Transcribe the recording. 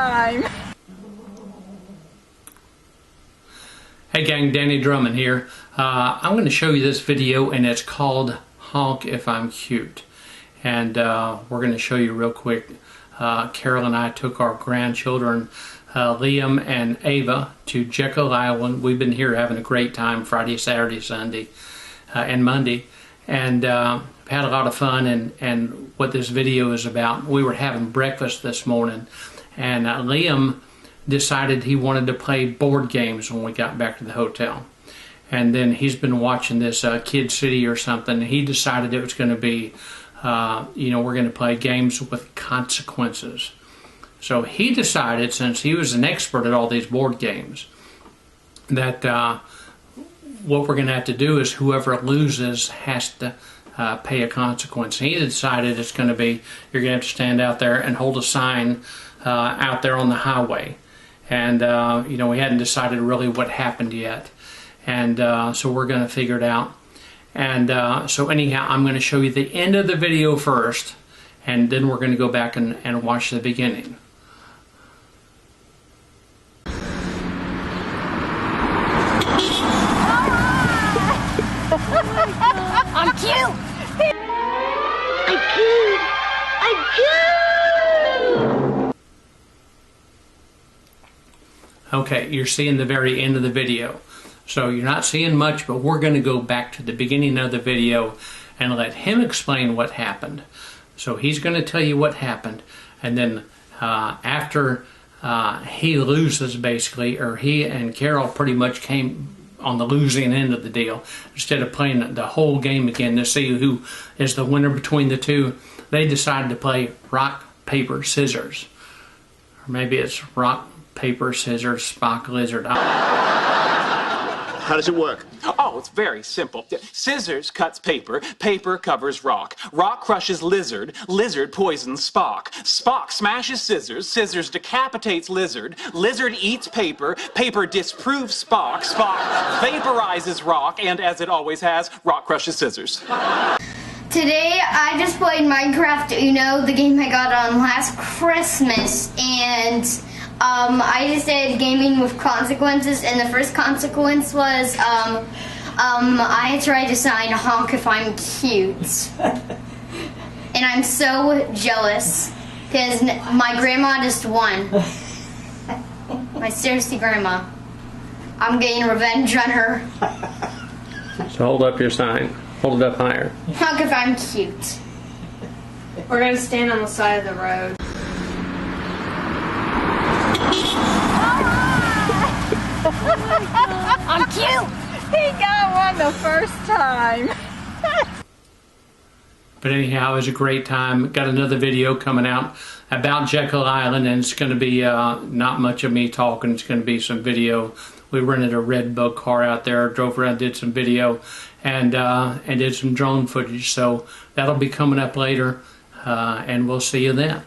time. Hey gang, Danny Drummond here. I'm going to show you this video, and it's called Honk If I'm Cute. And we're going to show you real quick. Carol and I took our grandchildren, Liam and Ava, to Jekyll Island. We've been here having a great time Friday, Saturday, Sunday, and Monday. And had a lot of fun, and what this video is about. We were having breakfast this morning, and Liam decided he wanted to play board games when we got back to the hotel. And then he's been watching this Kid City or something. He decided it was going to be, we're going to play games with consequences. So he decided, since he was an expert at all these board games, that what we're going to have to do is whoever loses has to pay a consequence. He decided it's going to be, you're going to have to stand out there and hold a sign out there on the highway. And, we hadn't decided really what happened yet. And so we're going to figure it out. And so anyhow, I'm going to show you the end of the video first, and then we're going to go back and watch the beginning. I'm cute! I'm cute! I'm cute! Okay, you're seeing the very end of the video. So you're not seeing much, but we're going to go back to the beginning of the video and let him explain what happened. So he's going to tell you what happened, and then after he loses, basically, or he and Carol pretty much came on the losing end of the deal. Instead of playing the whole game again to see who is the winner between the two, they decided to play rock, paper, scissors. Or maybe it's rock, paper, scissors, Spock, lizard. How does it work? Oh, it's very simple. Scissors cuts paper, paper covers rock, rock crushes lizard, lizard poisons Spock, Spock smashes scissors, scissors decapitates lizard, lizard eats paper, paper disproves Spock, Spock vaporizes rock, and as it always has, rock crushes scissors. Today I just played Minecraft Uno, the game I got on last Christmas, and I just did gaming with consequences, and the first consequence was I tried to sign Honk If I'm Cute. And I'm so jealous because my grandma just won. My seriously grandma. I'm getting revenge on her. So hold up your sign. Hold it up higher. Honk If I'm Cute. We're going to stand on the side of the road. I'm cute! He got one the first time. But anyhow, it was a great time. Got another video coming out about Jekyll Island, and it's going to be not much of me talking. It's going to be some video. We rented a red bug car out there, drove around, did some video, and did some drone footage. So that'll be coming up later, and we'll see you then.